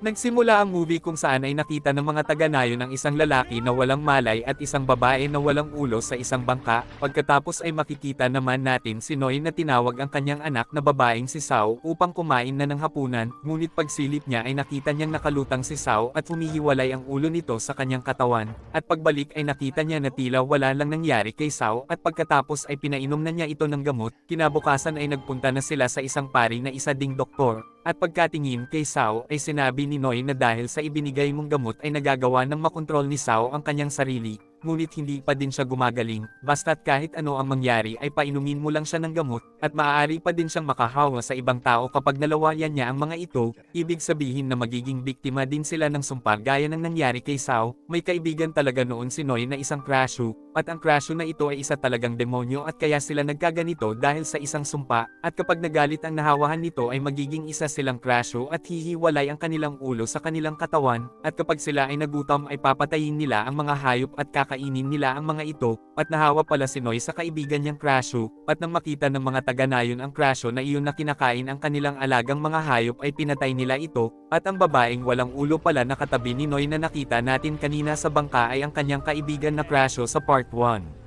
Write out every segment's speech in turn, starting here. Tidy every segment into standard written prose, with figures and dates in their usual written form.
Nagsimula ang movie kung saan ay nakita ng mga taga-Nayo ng isang lalaki na walang malay at isang babae na walang ulo sa isang bangka, pagkatapos ay makikita naman natin si Noy na tinawag ang kanyang anak na babaeng si Sao upang kumain na ng hapunan, ngunit pagsilip niya ay nakita niyang nakalutang si Sao at humihiwalay ang ulo nito sa kanyang katawan, at pagbalik ay nakita niya na tila wala lang nangyari kay Sao at pagkatapos ay pinainom na niya ito ng gamot, kinabukasan ay nagpunta na sila sa isang pari na isa ding doktor. At pagkatingin kay Sao ay sinabi ni Noy na dahil sa ibinigay mong gamot ay nagagawa ng makontrol ni Sao ang kanyang sarili, ngunit hindi pa din siya gumagaling, basta't kahit ano ang mangyari ay painumin mo lang siya ng gamot, at maaari pa din siyang makahawa sa ibang tao kapag nalawayan niya ang mga ito, ibig sabihin na magiging biktima din sila ng sumpa gaya ng nangyari kay Sao. May kaibigan talaga noon si Noy na isang Crashu, at ang Crashu na ito ay isa talagang demonyo at kaya sila nagkaganito dahil sa isang sumpa, at kapag nagalit ang nahawahan nito ay magiging isa silang Crashu at hihiwalay ang kanilang ulo sa kanilang katawan, at kapag sila ay nagutom ay papatayin nila ang mga hayop at kakainin nila ang mga ito, at nahawa pala si Noy sa kaibigan niyang Crashu, at nang makita ng mga taga-Nayon ang Crashu na iyon na kinakain ang kanilang alagang mga hayop ay pinatay nila ito, at ang babaeng walang ulo pala na katabi ni Noy na nakita natin kanina sa bangka ay ang kanyang kaibigan na Crashu sa Part 1.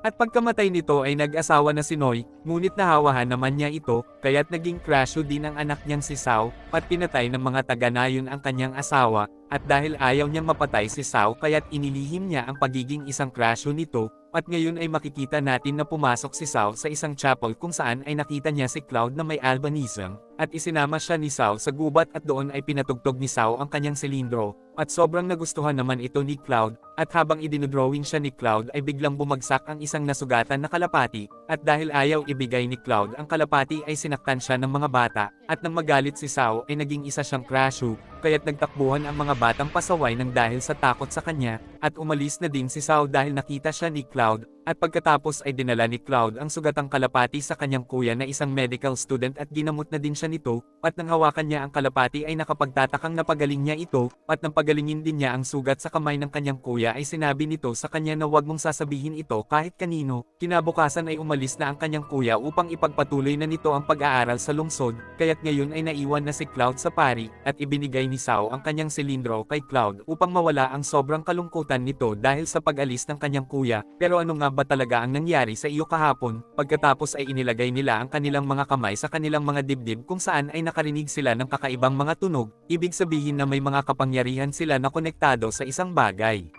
At pagkamatay nito ay nag-asawa na si Noy, ngunit nahawahan naman niya ito, kaya't naging Crashu din ang anak niyang si Sao, at pinatay ng mga taga-Nayon ang kanyang asawa, at dahil ayaw niyang mapatay si Sao kaya't inilihim niya ang pagiging isang Crashu nito, at ngayon ay makikita natin na pumasok si Sao sa isang chapel kung saan ay nakita niya si Cloud na may albinism, at isinama siya ni Sao sa gubat at doon ay pinatugtog ni Sao ang kanyang silindro, at sobrang nagustuhan naman ito ni Cloud, at habang idinodrawing siya ni Cloud ay biglang bumagsak ang isang nasugatan na kalapati, at dahil ayaw ibigay ni Cloud ang kalapati ay sinaktan siya ng mga bata, at nang magalit si Sao ay naging isa siyang Crashu, kaya't nagtakbuhan ang mga batang pasaway ng dahil sa takot sa kanya, at umalis na din si Sao dahil nakita siya ni Cloud, at pagkatapos ay dinala ni Cloud ang sugatang kalapati sa kanyang kuya na isang medical student at ginamot na din siya nito, at nang hawakan niya ang kalapati ay nakapagtatakang napagaling niya ito, at nang pagalingin din niya ang sugat sa kamay ng kanyang kuya ay sinabi nito sa kanya na wag mong sasabihin ito kahit kanino. Kinabukasan ay umalis na ang kanyang kuya upang ipagpatuloy na nito ang pag-aaral sa lungsod, kaya't ngayon ay naiwan na si Cloud sa pari, at ibinigay ni Sao ang kanyang silindro kay Cloud upang mawala ang sobrang kalungkutan nito dahil sa pag-alis ng kanyang kuya. Pero ano nga ba talaga ang nangyari sa iyo kahapon? Pagkatapos ay inilagay nila ang kanilang mga kamay sa kanilang mga dibdib kung saan ay nakarinig sila ng kakaibang mga tunog, ibig sabihin na may mga kapangyarihan sila na konektado sa isang bagay.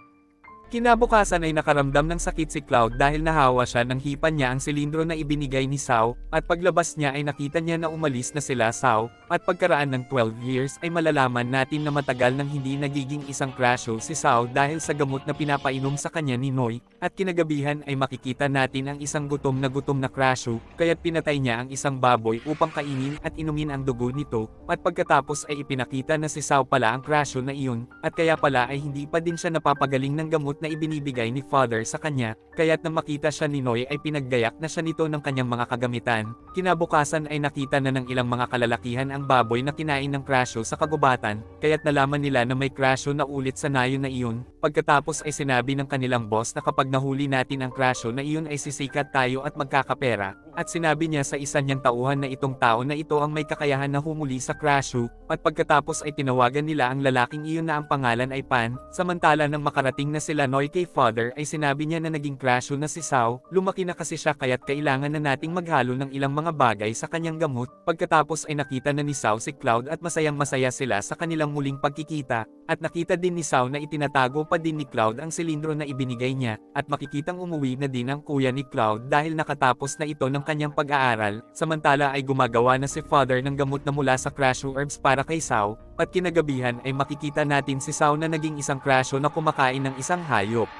Kinabukasan ay nakaramdam ng sakit si Cloud dahil nahawa siya nang hipan niya ang silindro na ibinigay ni Sao, at paglabas niya ay nakita niya na umalis na sila Sao, at pagkaraan ng 12 years ay malalaman natin na matagal nang hindi nagiging isang Crashu si Sao dahil sa gamot na pinapainom sa kanya ni Noy, at kinagabihan ay makikita natin ang isang gutom na Crashu, kaya't pinatay niya ang isang baboy upang kainin at inumin ang dugo nito, at pagkatapos ay ipinakita na si Sao pala ang Crashu na iyon, at kaya pala ay hindi pa din siya napapagaling ng gamot na ibinibigay ni Father sa kanya, kaya't nang makita siya ni Noy ay pinaggayak na siya nito ng kanyang mga kagamitan. Kinabukasan ay nakita na ng ilang mga kalalakihan ang baboy na kinain ng Crashu sa kagubatan, kaya't nalaman nila na may Crashu na ulit sa Nayo na iyon. Pagkatapos ay sinabi ng kanilang boss na kapag nahuli natin ang Crashu na iyon ay sisikat tayo at magkakapera, at sinabi niya sa isa niyang tauhan na itong tao na ito ang may kakayahan na humuli sa Crashu, at pagkatapos ay tinawagan nila ang lalaking iyon na ang pangalan ay Pan. Samantala nang makarating na sila Noy kay Father ay sinabi niya na naging Crashu na si Sao, lumaki na kasi siya kaya't kailangan na nating maghalo ng ilang mga bagay sa kanyang gamot. Pagkatapos ay nakita na ni Sao si Cloud at masayang masaya sila sa kanilang muling pagkikita, at nakita din ni Sao na itinatago pa din ni Cloud ang silindro na ibinigay niya, at makikitang umuwi na din ang kuya ni Cloud dahil nakatapos na ito ng kanyang pag-aaral, samantala ay gumagawa na si Father ng gamot na mula sa Crashu herbs para kay Sao, at kinagabihan ay makikita natin si Sao na naging isang Crashu na kumakain ng isang hayop.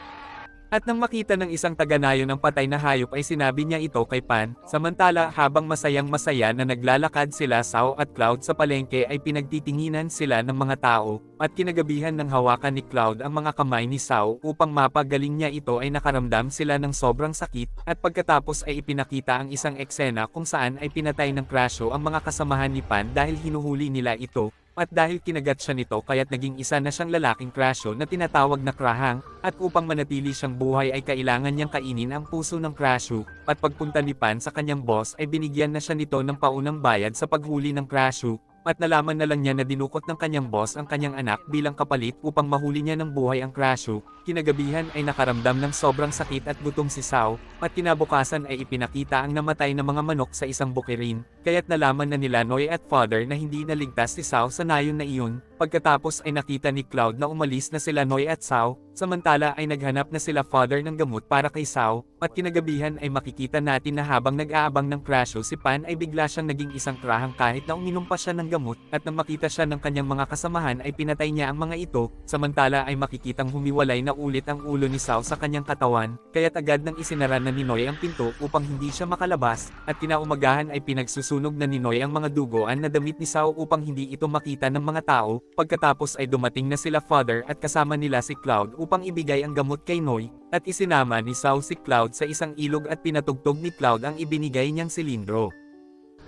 At nang makita ng isang taga-Nayo ng patay na hayop ay sinabi niya ito kay Pan, samantala habang masayang masaya na naglalakad sila Sao at Cloud sa palengke ay pinagtitinginan sila ng mga tao, at kinagabihan ng hawakan ni Cloud ang mga kamay ni Sao upang mapagaling niya ito ay nakaramdam sila ng sobrang sakit, at pagkatapos ay ipinakita ang isang eksena kung saan ay pinatay ng Crashu ang mga kasamahan ni Pan dahil hinuhuli nila ito. At dahil kinagat siya nito kaya't naging isa na siyang lalaking Crashu na tinatawag na Krahang, at upang manatili siyang buhay ay kailangan niyang kainin ang puso ng Crashu, at pagpunta ni Pan sa kanyang boss ay binigyan na siya nito ng paunang bayad sa paghuli ng Crashu, at nalaman na lang niya na dinukot ng kanyang boss ang kanyang anak bilang kapalit upang mahuli niya ng buhay ang Crasho. Kinagabihan ay nakaramdam ng sobrang sakit at gutom si Sao, at kinabukasan ay ipinakita ang namatay na mga manok sa isang bukirin, kaya't nalaman na nila Noy at Father na hindi naligtas si Sao sa nayon na iyon. Pagkatapos ay nakita ni Cloud na umalis na sila Noy at Sao, samantala ay naghanap na sila Father ng gamot para kay Sao, at kinagabihan ay makikita natin na habang nag-aabang ng Crasho si Pan ay bigla siyang naging isang krahang kahit na uminom pa siya ng gamot, at nang makita siya ng kanyang mga kasamahan ay pinatay niya ang mga ito, samantala ay makikitang humiwalay na ulit ang ulo ni Sao sa kanyang katawan, kaya't agad nang isinara na ni Noy ang pinto upang hindi siya makalabas, at kinaumagahan ay pinagsusunog na ni Noy ang mga duguan na damit ni Sao upang hindi ito makita ng mga tao. Pagkatapos ay dumating na sila Father at kasama nila si Cloud upang ibigay ang gamot kay Noy, at isinama ni Sao si Cloud sa isang ilog at pinatugtog ni Cloud ang ibinigay niyang silindro.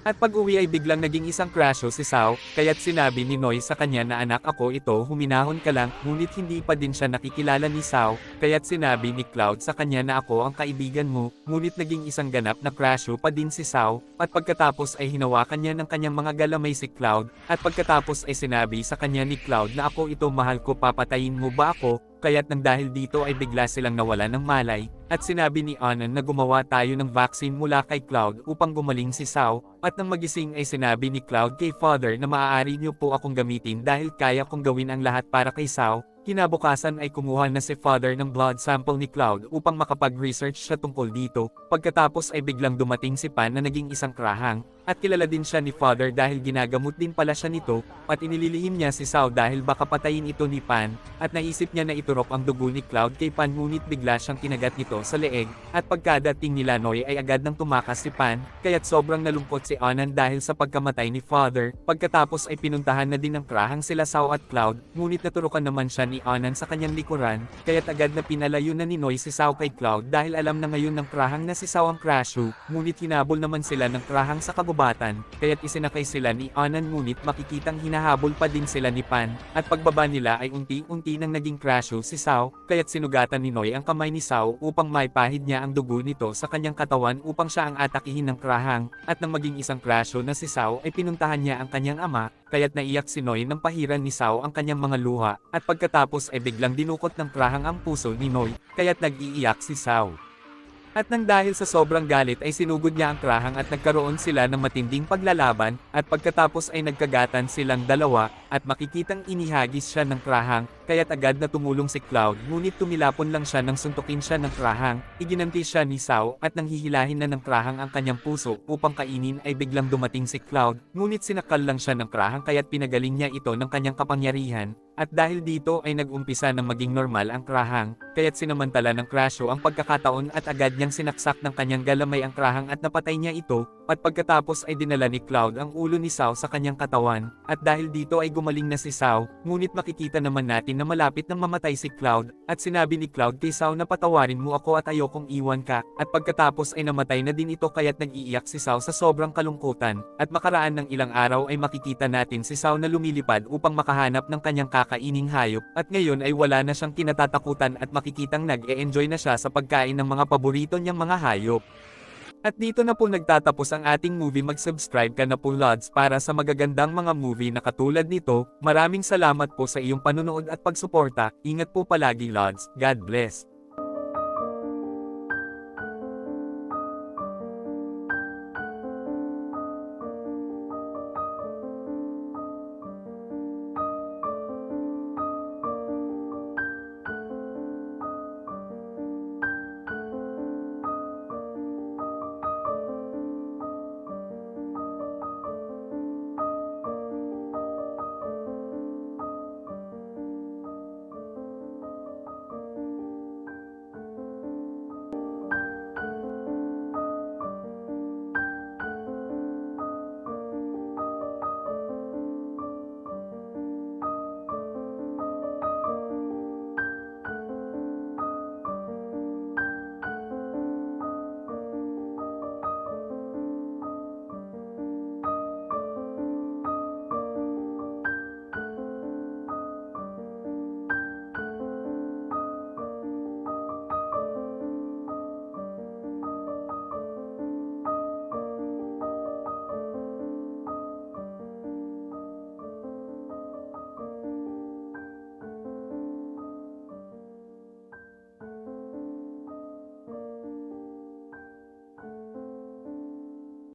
At pag-uwi ay biglang naging isang Crasho si Sao, kaya't sinabi ni Noy sa kanya na anak ako ito, huminahon ka lang, ngunit hindi pa din siya nakikilala ni Sao, kaya't sinabi ni Cloud sa kanya na ako ang kaibigan mo, ngunit naging isang ganap na Crasho pa din si Sao, at pagkatapos ay hinawakan niya ng kanyang mga galamay si Cloud, at pagkatapos ay sinabi sa kanya ni Cloud na ako ito mahal ko, papatayin mo ba ako? Kaya't nang dahil dito ay bigla silang nawala ng malay, at sinabi ni Anan na gumawa tayo ng vaccine mula kay Cloud upang gumaling si Sao, at nang magising ay sinabi ni Cloud kay Father na maaari niyo po akong gamitin dahil kaya kong gawin ang lahat para kay Sao. Kinabukasan ay kumuha na si Father ng blood sample ni Cloud upang makapag-research siya tungkol dito, pagkatapos ay biglang dumating si Pan na naging isang krahang, at kilala din siya ni Father dahil ginagamot din pala siya nito, at inililihim niya si Sao dahil baka patayin ito ni Pan, at naisip niya na iturok ang dugo ni Cloud kay Pan ngunit bigla siyang kinagat nito sa leeg, at pagkadating nila Noy ay agad nang tumakas si Pan, kaya't sobrang nalungkot si Anan dahil sa pagkamatay ni Father, pagkatapos ay pinuntahan na din ng krahang sila Sao at Cloud, ngunit naturukan naman siya ni Anan sa kanyang likuran, kaya't agad na pinalayo na ni Noy si Sao kay Cloud dahil alam na ngayon ng krahang na si Sao ang Crasho, ngunit hinabol naman sila ng krahang sa kagubatan, kaya't isinakay sila ni Anan ngunit makikitang hinahabol pa din sila ni Pan, at pagbaba nila ay unti-unti nang naging Crasho si Sao, kaya't sinugatan ni Noy ang kamay ni Sao upang maipahid niya ang dugo nito sa kanyang katawan upang siya ang atakihin ng krahang, at nang maging isang Crasho na si Sao ay pinuntahan niya ang kanyang ama, kaya't naiyak si Noy nang pahiran ni Sao ang kanyang mga luha, at pagkatapos ay biglang dinukot ng krahang ang puso ni Noy, kaya't nag-iiyak si Sao. At nang dahil sa sobrang galit ay sinugod niya ang krahang at nagkaroon sila ng matinding paglalaban, at pagkatapos ay nagkagatan silang dalawa, at makikitang inihagis siya ng krahang, kaya't agad na tumulong si Cloud ngunit tumilapon lang siya nang suntukin siya ng krahang, iginanti siya ni Sao at nang hihilahin na ng krahang ang kanyang puso upang kainin ay biglang dumating si Cloud, ngunit sinakal lang siya ng krahang kaya't pinagaling niya ito ng kanyang kapangyarihan. At dahil dito ay nag-umpisa na maging normal ang krahang, kaya't sinamantala ng Crasho ang pagkakataon at agad niyang sinaksak ng kanyang galamay ang krahang at napatay niya ito, at pagkatapos ay dinala ni Cloud ang ulo ni Sao sa kanyang katawan, at dahil dito ay gumaling na si Sao, ngunit makikita naman natin na malapit nang mamatay si Cloud, at sinabi ni Cloud kay Sao na patawarin mo ako at ayokong iwan ka, at pagkatapos ay namatay na din ito kaya't nag-iiyak si Sao sa sobrang kalungkutan, at makaraan ng ilang araw ay makikita natin si Sao na lumilipad upang makahanap ng kanyang kaining hayop, at ngayon ay wala na siyang kinatatakutan at makikitang nag-e-enjoy na siya sa pagkain ng mga paborito niyang mga hayop. At dito na po nagtatapos ang ating movie. Mag-subscribe ka na po Lods para sa magagandang mga movie na katulad nito. Maraming salamat po sa iyong panunood at pagsuporta. Ingat po palagi Lods. God bless.